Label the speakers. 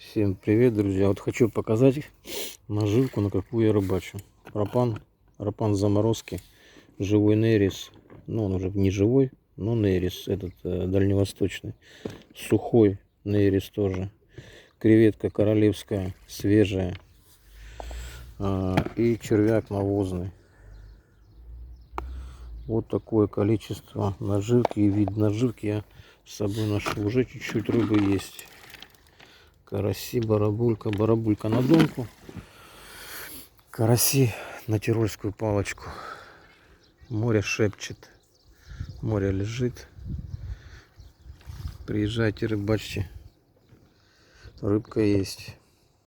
Speaker 1: Всем привет, друзья! Вот хочу показать наживку, на какую я рыбачу. Рапан заморозки, живой нерис. Ну, он уже не живой, но нерис этот дальневосточный. Сухой нерис тоже. Креветка королевская, свежая. И червяк навозный. Вот такое количество наживки и вид наживки я с собой ношу. Уже чуть-чуть рыбы есть. Караси, барабулька на донку. Караси на тирольскую палочку. Море шепчет. Море лежит. Приезжайте, рыбачьте. Рыбка есть.